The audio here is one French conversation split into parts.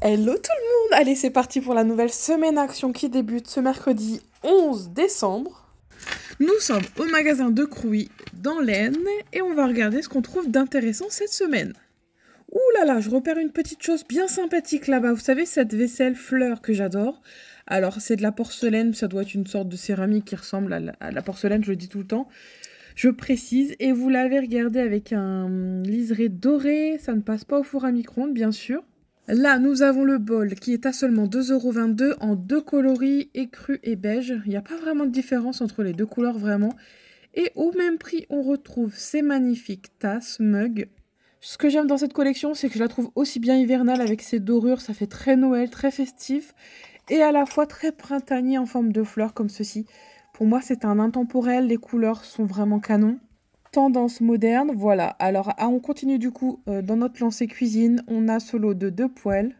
Hello tout le monde! Allez, c'est parti pour la nouvelle semaine action qui débute ce mercredi 11 décembre. Nous sommes au magasin de Crouy dans l'Aisne et on va regarder ce qu'on trouve d'intéressant cette semaine. Ouh là là, je repère une petite chose bien sympathique là-bas. Vous savez, cette vaisselle fleur que j'adore. Alors, c'est de la porcelaine, ça doit être une sorte de céramique qui ressemble à la porcelaine, je le dis tout le temps. Je précise, et vous l'avez regardé avec un liseré doré, ça ne passe pas au four à micro-ondes, bien sûr. Là, nous avons le bol qui est à seulement 2,22 € en deux coloris, écru et beige. Il n'y a pas vraiment de différence entre les deux couleurs, vraiment. Et au même prix, on retrouve ces magnifiques tasses, mugs. Ce que j'aime dans cette collection, c'est que je la trouve aussi bien hivernale avec ses dorures. Ça fait très Noël, très festif. Et à la fois très printanier en forme de fleurs comme ceci. Pour moi, c'est un intemporel. Les couleurs sont vraiment canon. Tendance moderne, voilà. Alors, on continue du coup dans notre lancée cuisine. On a ce lot de 2 poêles.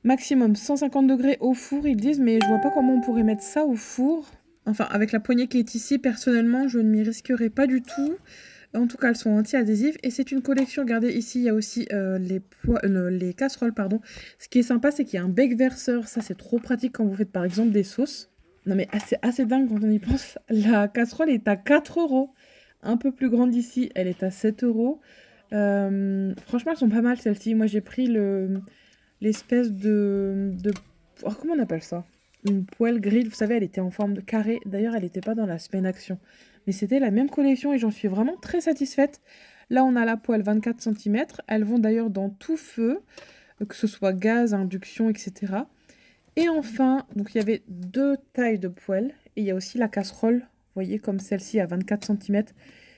Maximum 150 degrés au four, ils disent, mais je vois pas comment on pourrait mettre ça au four. Enfin, avec la poignée qui est ici, personnellement, je ne m'y risquerai pas du tout. En tout cas, elles sont anti-adhésives. Et c'est une collection, regardez, ici, il y a aussi les casseroles, pardon. Ce qui est sympa, c'est qu'il y a un bec verseur. Ça, c'est trop pratique quand vous faites, par exemple, des sauces. Non, mais c'est assez dingue quand on y pense. La casserole est à 4 €. Un peu plus grande ici, elle est à 7 €. Franchement, elles sont pas mal celles-ci. Moi, j'ai pris l'espèce de... Oh, comment on appelle ça? Une poêle grille. Vous savez, elle était en forme de carré. D'ailleurs, elle n'était pas dans la semaine action. Mais c'était la même collection et j'en suis vraiment très satisfaite. Là, on a la poêle 24 cm. Elles vont d'ailleurs dans tout feu, que ce soit gaz, induction, etc. Et enfin, donc il y avait 2 tailles de poêle. Et il y a aussi la casserole, vous voyez, comme celle-ci à 24 cm.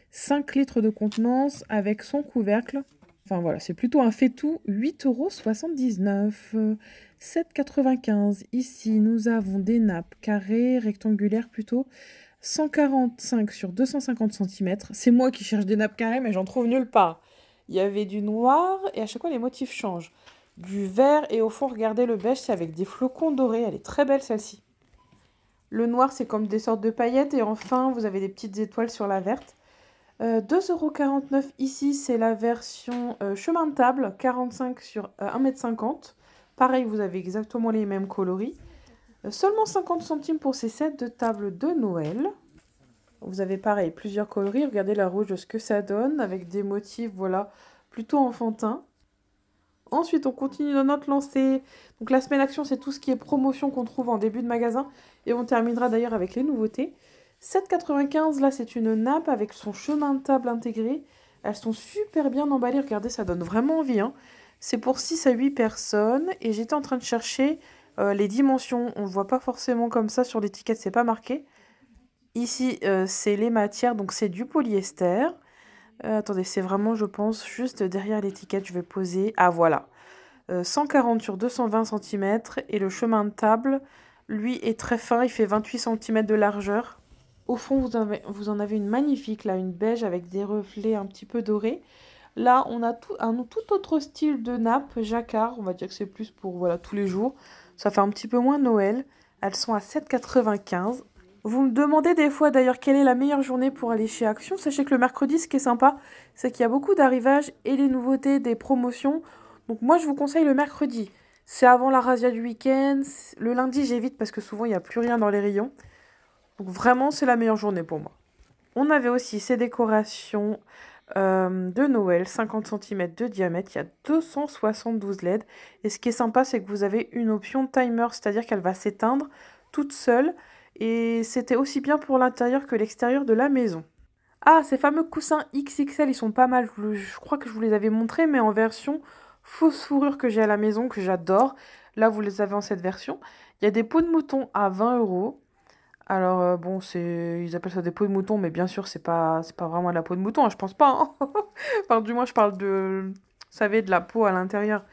5 litres de contenance avec son couvercle. Enfin voilà, c'est plutôt un fait-tout, 8,79 €, 7,95 €. Ici, nous avons des nappes carrées, rectangulaires plutôt, 145 sur 250 cm. C'est moi qui cherche des nappes carrées, mais j'en trouve nulle part. Il y avait du noir et à chaque fois les motifs changent. Du vert et au fond, regardez le beige, c'est avec des flocons dorés. Elle est très belle celle-ci. Le noir, c'est comme des sortes de paillettes et enfin, vous avez des petites étoiles sur la verte. 2,49 € ici, c'est la version chemin de table, 45 sur 1,50 m. Pareil, vous avez exactement les mêmes coloris. Seulement 50 centimes pour ces sets de table de Noël. Vous avez pareil, plusieurs coloris. Regardez la rouge, ce que ça donne, avec des motifs, voilà, plutôt enfantins. Ensuite, on continue dans notre lancée. Donc la semaine action, c'est tout ce qui est promotion qu'on trouve en début de magasin. Et on terminera d'ailleurs avec les nouveautés. 7,95 €, là, c'est une nappe avec son chemin de table intégré. Elles sont super bien emballées. Regardez, ça donne vraiment envie, hein. C'est pour 6 à 8 personnes. Et j'étais en train de chercher les dimensions. On ne voit pas forcément comme ça sur l'étiquette, c'est pas marqué. Ici, c'est les matières, donc c'est du polyester. Attendez, c'est vraiment, je pense, juste derrière l'étiquette, je vais poser. Ah, voilà. 140 sur 220 cm. Et le chemin de table, lui, est très fin. Il fait 28 cm de largeur. Au fond, vous en avez une magnifique, là, une beige avec des reflets un petit peu dorés. Là, on a un tout autre style de nappe, jacquard. On va dire que c'est plus pour voilà, tous les jours. Ça fait un petit peu moins Noël. Elles sont à 7,95 €. Vous me demandez des fois d'ailleurs quelle est la meilleure journée pour aller chez Action. Sachez que le mercredi, ce qui est sympa, c'est qu'il y a beaucoup d'arrivages et les nouveautés, des promotions. Donc moi, je vous conseille le mercredi. C'est avant la razzia du week-end. Le lundi, j'évite parce que souvent, il n'y a plus rien dans les rayons. Donc vraiment, c'est la meilleure journée pour moi. On avait aussi ces décorations de Noël, 50 cm de diamètre. Il y a 272 LED. Et ce qui est sympa, c'est que vous avez une option timer, c'est-à-dire qu'elle va s'éteindre toute seule. Et c'était aussi bien pour l'intérieur que l'extérieur de la maison. Ah, ces fameux coussins XXL, ils sont pas mal. Je crois que je vous les avais montrés, mais en version fausse fourrure que j'ai à la maison, que j'adore. Là, vous les avez en cette version. Il y a des peaux de mouton à 20 €. Alors, bon, ils appellent ça des peaux de mouton, mais bien sûr, c'est pas vraiment de la peau de mouton, hein, je pense pas, hein. Enfin, du moins, je parle vous savez, de la peau à l'intérieur.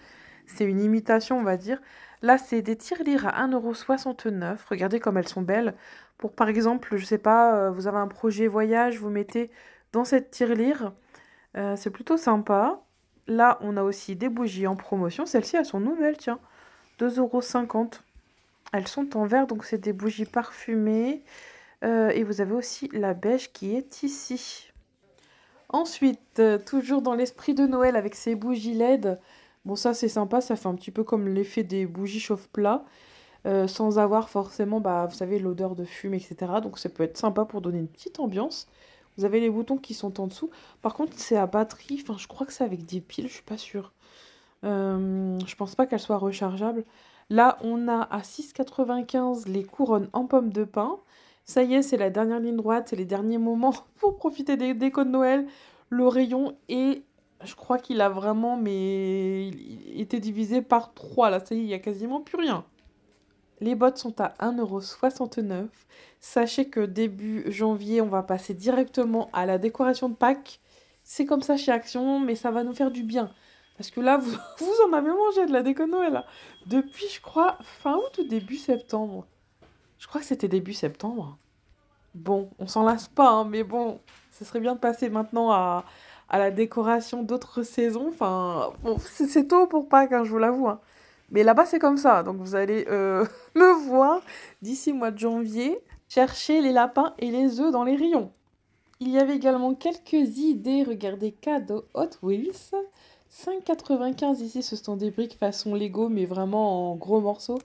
C'est une imitation, on va dire. Là, c'est des tirelires à 1,69 €. Regardez comme elles sont belles. Pour, par exemple, je sais pas, vous avez un projet voyage, vous mettez dans cette tirelire. C'est plutôt sympa. Là, on a aussi des bougies en promotion. Celles-ci, elles sont nouvelles, tiens. 2,50 €. Elles sont en verre, donc c'est des bougies parfumées. Et vous avez aussi la beige qui est ici. Ensuite, toujours dans l'esprit de Noël avec ces bougies LED, Bon, ça c'est sympa, ça fait un petit peu comme l'effet des bougies chauffe-plat, sans avoir forcément, bah, vous savez, l'odeur de fumée, etc. Donc ça peut être sympa pour donner une petite ambiance. Vous avez les boutons qui sont en dessous. Par contre, c'est à batterie, enfin je crois que c'est avec des piles, je suis pas sûre. Je pense pas qu'elle soit rechargeable. Là, on a à 6,95 les couronnes en pommes de pin. Ça y est, c'est la dernière ligne droite, c'est les derniers moments pour profiter des décos de Noël. Le rayon est, je crois qu'il a vraiment, mais il était divisé par 3. Là, ça y est, il y a quasiment plus rien. Les bottes sont à 1,69 €. Sachez que début janvier, on va passer directement à la décoration de Pâques. C'est comme ça chez Action, mais ça va nous faire du bien. Parce que là, vous, vous en avez mangé de la déco de Noël, là. Depuis, je crois, fin août ou début septembre. Je crois que c'était début septembre. Bon, on s'en lasse pas, hein, mais bon, ce serait bien de passer maintenant à la décoration d'autres saisons. Enfin, bon, c'est tôt pour Pâques, hein, je vous l'avoue, hein. Mais là-bas, c'est comme ça. Donc, vous allez me voir d'ici mois de janvier chercher les lapins et les œufs dans les rayons. Il y avait également quelques idées. Regardez, cadeaux Hot Wheels. 5,95 ici, ce sont des briques façon Lego, mais vraiment en gros morceaux.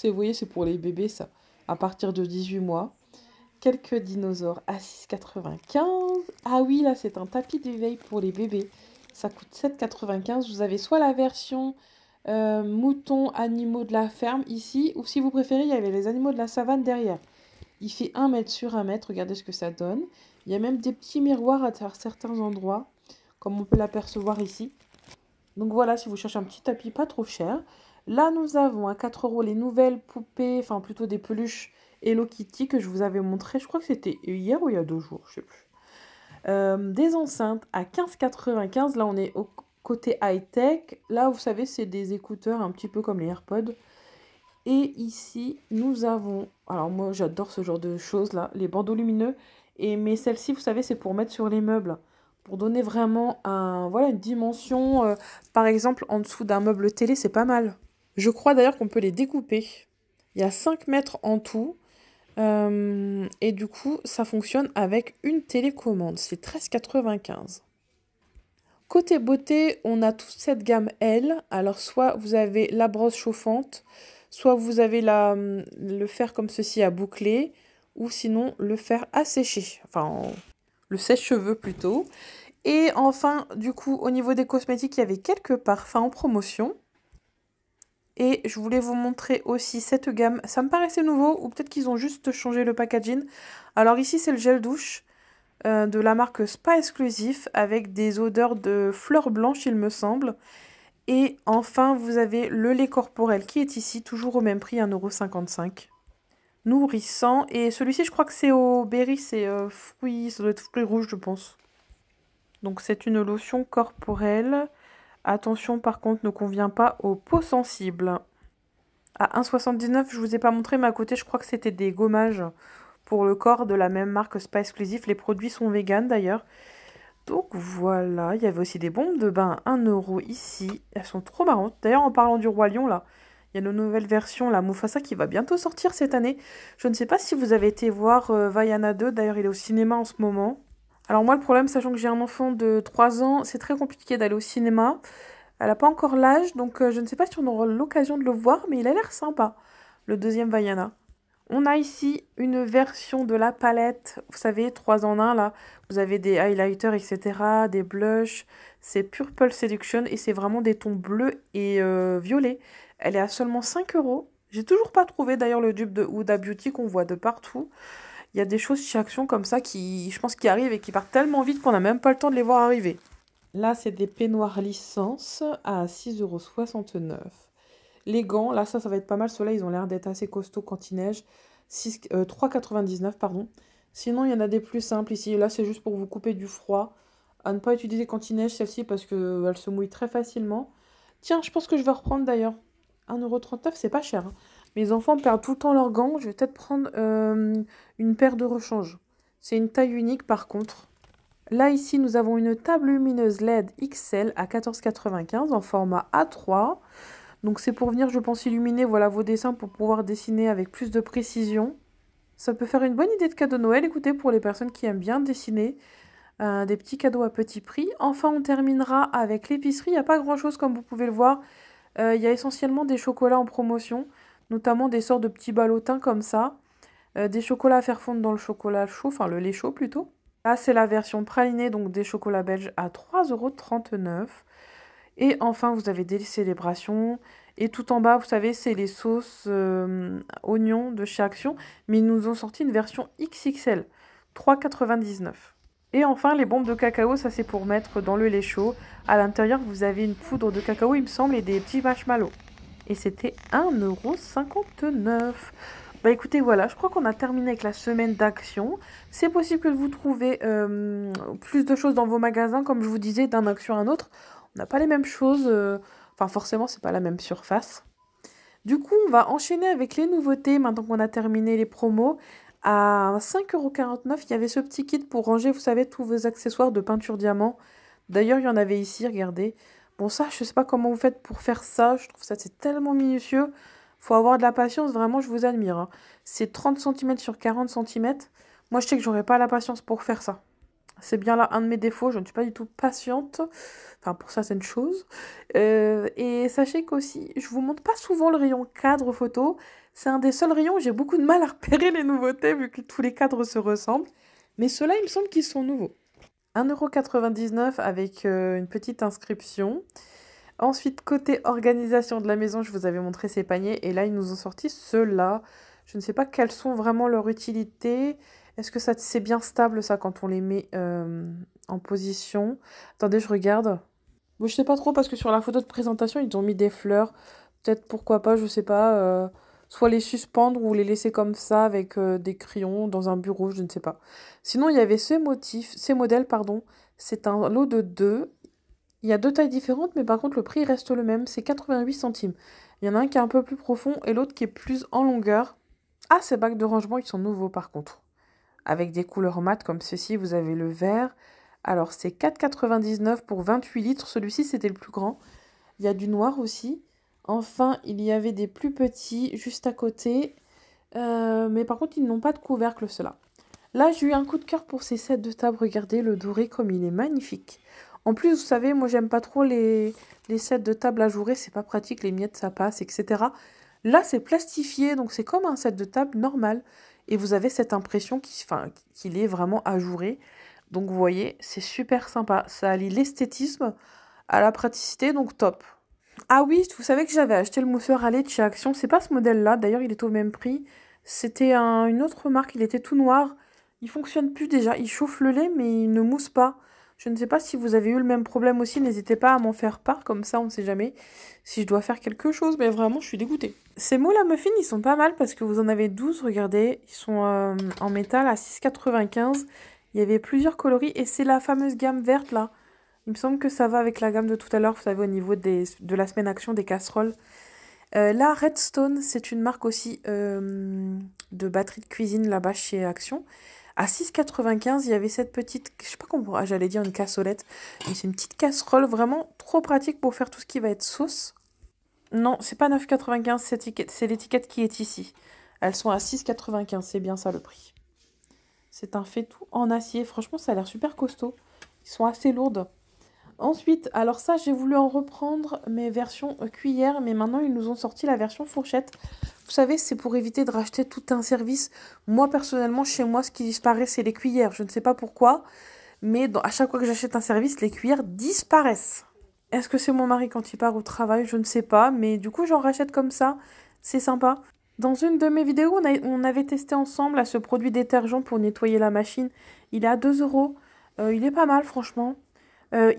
Vous voyez, c'est pour les bébés, ça, à partir de 18 mois. Quelques dinosaures à 6,95. Ah oui, là, c'est un tapis d'éveil pour les bébés. Ça coûte 7,95. Vous avez soit la version moutons, animaux de la ferme ici, ou si vous préférez, il y avait les animaux de la savane derrière. Il fait 1 mètre sur 1 mètre, regardez ce que ça donne. Il y a même des petits miroirs à certains endroits, comme on peut l'apercevoir ici. Donc voilà, si vous cherchez un petit tapis pas trop cher. Là, nous avons à 4 € les nouvelles poupées, enfin plutôt des peluches Hello Kitty que je vous avais montré. Je crois que c'était hier ou il y a 2 jours, je sais plus. Des enceintes à 15,95. Là, on est au côté high-tech. Là, vous savez, c'est des écouteurs un petit peu comme les AirPods. Et ici, nous avons... Alors moi, j'adore ce genre de choses là, les bandeaux lumineux. Mais celle-ci, vous savez, c'est pour mettre sur les meubles. Pour donner vraiment voilà, une dimension. Par exemple, en dessous d'un meuble télé, c'est pas mal. Je crois d'ailleurs qu'on peut les découper. Il y a 5 mètres en tout. Et du coup, ça fonctionne avec une télécommande. C'est 13,95. Côté beauté, on a toute cette gamme L. Alors, soit vous avez la brosse chauffante, soit vous avez le fer comme ceci à boucler, ou sinon le fer à sécher. Enfin, le sèche-cheveux plutôt. Et enfin, du coup, au niveau des cosmétiques, il y avait quelques parfums en promotion. Et je voulais vous montrer aussi cette gamme. Ça me paraissait nouveau, ou peut-être qu'ils ont juste changé le packaging. Alors ici, c'est le gel douche de la marque Spa Exclusif avec des odeurs de fleurs blanches, il me semble. Et enfin, vous avez le lait corporel qui est ici, toujours au même prix, 1,55 €. Nourrissant. Et celui-ci, je crois que c'est au berry, c'est fruits, ça doit être fruits rouges, je pense. Donc c'est une lotion corporelle. Attention, par contre, ne convient pas aux peaux sensibles. À 1,79 €, je vous ai pas montré, mais à côté, je crois que c'était des gommages pour le corps de la même marque Spa Exclusif. Les produits sont véganes d'ailleurs. Donc voilà, il y avait aussi des bombes de bain 1 € ici. Elles sont trop marrantes. D'ailleurs, en parlant du Roi Lion, là, il y a une nouvelle version, la Mufasa, qui va bientôt sortir cette année. Je ne sais pas si vous avez été voir Vaiana 2. D'ailleurs, il est au cinéma en ce moment. Alors moi, le problème, sachant que j'ai un enfant de 3 ans, c'est très compliqué d'aller au cinéma. Elle n'a pas encore l'âge, donc je ne sais pas si on aura l'occasion de le voir, mais il a l'air sympa, le deuxième Vaiana. On a ici une version de la palette, vous savez, 3 en 1 là. Vous avez des highlighters, etc., des blushs. C'est Purple Seduction et c'est vraiment des tons bleus et violets. Elle est à seulement 5 €. J'ai toujours pas trouvé d'ailleurs le dupe de Huda Beauty qu'on voit de partout. Il y a des choses chez Action comme ça qui, je pense, qui arrivent et qui partent tellement vite qu'on n'a même pas le temps de les voir arriver. Là, c'est des peignoirs licence à 6,69 €. Les gants, là, ça va être pas mal. Ceux-là, ils ont l'air d'être assez costauds quand il neige. 3,99 €, pardon. Sinon, il y en a des plus simples ici. Là, c'est juste pour vous couper du froid. À ne pas utiliser quand il neige, celle-ci, parce qu'elle se mouille très facilement. Tiens, je pense que je vais reprendre d'ailleurs. 1,39 €, c'est pas cher, hein. Mes enfants perdent tout le temps leurs gants. Je vais peut-être prendre une paire de rechange. C'est une taille unique, par contre. Là, ici, nous avons une table lumineuse LED XL à 14,95 € en format A3. Donc, c'est pour venir, je pense, illuminer voilà, vos dessins pour pouvoir dessiner avec plus de précision. Ça peut faire une bonne idée de cadeau Noël, écoutez, pour les personnes qui aiment bien dessiner. des petits cadeaux à petit prix. Enfin, on terminera avec l'épicerie. Il n'y a pas grand-chose comme vous pouvez le voir. Il y a essentiellement des chocolats en promotion, notamment des sortes de petits ballotins comme ça. Des chocolats à faire fondre dans le chocolat chaud, enfin le lait chaud plutôt. Là, c'est la version pralinée, donc des chocolats belges à 3,39 €. Et enfin, vous avez des célébrations. Et tout en bas, vous savez, c'est les sauces oignons de chez Action. Mais ils nous ont sorti une version XXL, 3,99 €. Et enfin, les bombes de cacao, ça c'est pour mettre dans le lait chaud. À l'intérieur, vous avez une poudre de cacao, il me semble, et des petits marshmallows. Et c'était 1,59 €. Bah écoutez, voilà, je crois qu'on a terminé avec la semaine d'action. C'est possible que vous trouvez plus de choses dans vos magasins, comme je vous disais, d'un action à un autre. On n'a pas les mêmes choses, enfin forcément, c'est pas la même surface. Du coup, on va enchaîner avec les nouveautés, maintenant qu'on a terminé les promos. À 5,49 €, il y avait ce petit kit pour ranger, vous savez, tous vos accessoires de peinture diamant. D'ailleurs, il y en avait ici, regardez. Bon, ça, je sais pas comment vous faites pour faire ça. Je trouve ça, c'est tellement minutieux. Faut avoir de la patience, vraiment, je vous admire, hein. C'est 30 cm sur 40 cm. Moi, je sais que j'aurais pas la patience pour faire ça. C'est bien là un de mes défauts, je ne suis pas du tout patiente. Enfin, pour certaines choses. Et sachez qu'aussi, je vous montre pas souvent le rayon cadre photo. C'est un des seuls rayons où j'ai beaucoup de mal à repérer les nouveautés, vu que tous les cadres se ressemblent. Mais ceux-là, il me semble qu'ils sont nouveaux. 1,99 € avec une petite inscription. Ensuite, côté organisation de la maison, je vous avais montré ces paniers. Et là, ils nous ont sorti ceux-là. Je ne sais pas quelles sont vraiment leur utilité. Est-ce que ça c'est bien stable, ça, quand on les met en position? Attendez, je regarde. Bon, je sais pas trop, parce que sur la photo de présentation, ils ont mis des fleurs. Peut-être, pourquoi pas, je sais pas. Soit les suspendre ou les laisser comme ça avec des crayons dans un bureau, je ne sais pas. Sinon, il y avait ces modèles, pardon. C'est un lot de 2. Il y a 2 tailles différentes, mais par contre, le prix reste le même. C'est 88 centimes. Il y en a un qui est un peu plus profond et l'autre qui est plus en longueur. Ah, ces bacs de rangement, ils sont nouveaux par contre. Avec des couleurs mates comme ceci, vous avez le vert. Alors, c'est 4,99 € pour 28 litres. Celui-ci, c'était le plus grand. Il y a du noir aussi. Enfin, il y avait des plus petits juste à côté. Mais par contre, ils n'ont pas de couvercle, ceux-là. Là, j'ai eu un coup de cœur pour ces sets de table. Regardez le doré comme il est magnifique. En plus, vous savez, moi, j'aime pas trop les sets de table ajourés. C'est pas pratique, les miettes, ça passe, etc. Là, c'est plastifié, donc c'est comme un set de table normal. Et vous avez cette impression qu'il est vraiment ajouré. Donc, vous voyez, c'est super sympa. Ça allie l'esthétisme à la praticité, donc top. Ah oui, vous savez que j'avais acheté le mousseur à lait de chez Action. C'est pas ce modèle-là, d'ailleurs, il est au même prix. C'était une autre marque, il était tout noir. Il fonctionne plus déjà. Il chauffe le lait, mais il ne mousse pas. Je ne sais pas si vous avez eu le même problème aussi. N'hésitez pas à m'en faire part, comme ça, on ne sait jamais si je dois faire quelque chose. Mais vraiment, je suis dégoûtée. Ces mots-là, muffins, ils sont pas mal parce que vous en avez 12, regardez. Ils sont en métal à 6,95 €. Il y avait plusieurs coloris et c'est la fameuse gamme verte, là. Il me semble que ça va avec la gamme de tout à l'heure, vous savez, au niveau de la semaine action des casseroles. Là, Redstone, c'est une marque aussi de batterie de cuisine là-bas chez Action. À 6,95 €, il y avait cette petite, je sais pas comment, j'allais dire une cassolette, mais c'est une petite casserole vraiment trop pratique pour faire tout ce qui va être sauce. Non, c'est pas 9,95 €, c'est l'étiquette qui est ici. Elles sont à 6,95 €, c'est bien ça le prix. C'est un fait tout en acier, franchement ça a l'air super costaud. Ils sont assez lourdes. Ensuite, alors ça, j'ai voulu en reprendre mes versions cuillères, mais maintenant, ils nous ont sorti la version fourchette. Vous savez, c'est pour éviter de racheter tout un service. Moi, personnellement, chez moi, ce qui disparaît, c'est les cuillères. Je ne sais pas pourquoi, mais à chaque fois que j'achète un service, les cuillères disparaissent. Est-ce que c'est mon mari quand il part au travail? Je ne sais pas, mais du coup, j'en rachète comme ça. C'est sympa. Dans une de mes vidéos, on avait testé ensemble ce produit détergent pour nettoyer la machine. Il est à 2 €. Il est pas mal, franchement.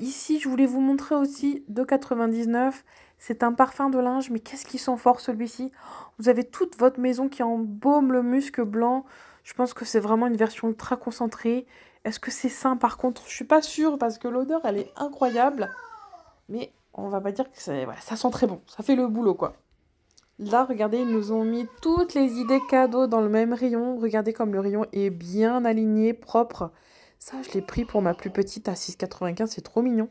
Ici, je voulais vous montrer aussi 2,99 €. C'est un parfum de linge, mais qu'est-ce qu'il sent fort celui-ci. Vous avez toute votre maison qui embaume le musc blanc. Je pense que c'est vraiment une version ultra concentrée. Est-ce que c'est sain par contre? Je suis pas sûre parce que l'odeur, elle est incroyable. Mais on va pas dire que voilà, ça sent très bon. Ça fait le boulot, quoi. Là, regardez, ils nous ont mis toutes les idées cadeaux dans le même rayon. Regardez comme le rayon est bien aligné, propre. Ça, je l'ai pris pour ma plus petite à 6,95 €, c'est trop mignon.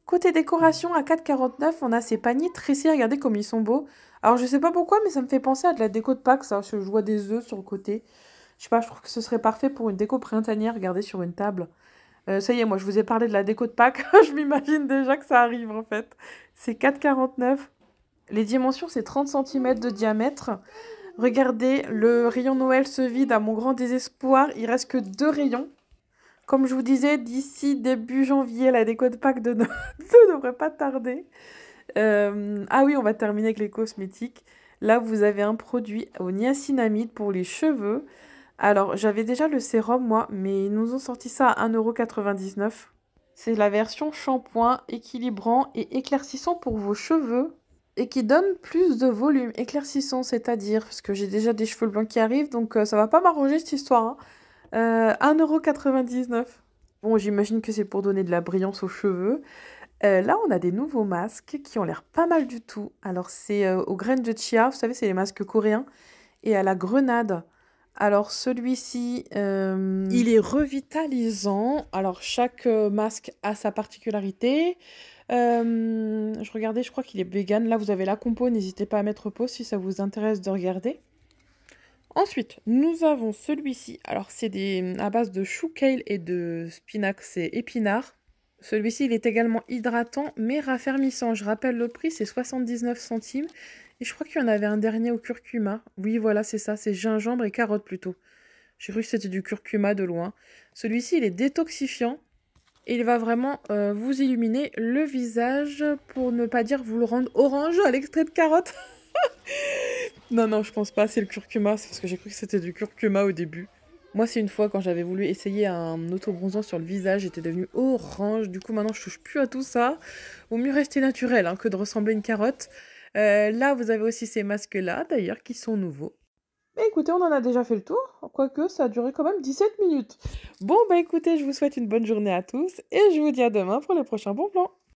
Côté décoration, à 4,49 €, on a ces paniers tressés, regardez comme ils sont beaux. Alors, je sais pas pourquoi, mais ça me fait penser à de la déco de Pâques, ça. Je vois des œufs sur le côté. Je sais pas, je trouve que ce serait parfait pour une déco printanière, regardez, sur une table. Ça y est, moi, je vous ai parlé de la déco de Pâques. Je m'imagine déjà que ça arrive, en fait. C'est 4,49. Les dimensions, c'est 30 centimètres de diamètre. Regardez, le rayon Noël se vide à mon grand désespoir. Il reste que 2 rayons. Comme je vous disais, d'ici début janvier, la déco de Pâques ne devrait pas tarder. Ah oui, on va terminer avec les cosmétiques. Là, vous avez un produit au niacinamide pour les cheveux. Alors, j'avais déjà le sérum, moi, mais ils nous ont sorti ça à 1,99 €. C'est la version shampoing équilibrant et éclaircissant pour vos cheveux et qui donne plus de volume. Éclaircissant, c'est-à-dire, parce que j'ai déjà des cheveux blancs qui arrivent, donc ça va pas m'arranger cette histoire, hein. 1,99 €. Bon, j'imagine que c'est pour donner de la brillance aux cheveux. Là, on a des nouveaux masques qui ont l'air pas mal du tout. Alors, c'est aux graines de chia, vous savez, c'est les masques coréens, et à la grenade. Alors, celui-ci, il est revitalisant. Alors, chaque masque a sa particularité. Je regardais, je crois qu'il est vegan. Là, vous avez la compo, n'hésitez pas à mettre pause si ça vous intéresse de regarder. Ensuite, nous avons celui-ci. Alors, c'est à base de chou kale et de spinac, c'est épinard. Celui-ci, il est également hydratant, mais raffermissant. Je rappelle le prix, c'est 79 centimes. Et je crois qu'il y en avait un dernier au curcuma. Oui, voilà, c'est ça, c'est gingembre et carotte plutôt. J'ai cru que c'était du curcuma de loin. Celui-ci, il est détoxifiant. Et il va vraiment vous illuminer le visage, pour ne pas dire vous le rendre orange à l'extrait de carotte. Non, non, je pense pas, c'est le curcuma. C'est parce que j'ai cru que c'était du curcuma au début. Moi, c'est une fois quand j'avais voulu essayer un auto-bronzant sur le visage, j'étais devenue orange. Du coup, maintenant, je touche plus à tout ça. Vaut mieux rester naturel hein, que de ressembler à une carotte. Là, vous avez aussi ces masques-là, d'ailleurs, qui sont nouveaux. Bah écoutez, on en a déjà fait le tour, quoique ça a duré quand même 17 minutes. Bon, bah écoutez, je vous souhaite une bonne journée à tous et je vous dis à demain pour le prochain bon plan.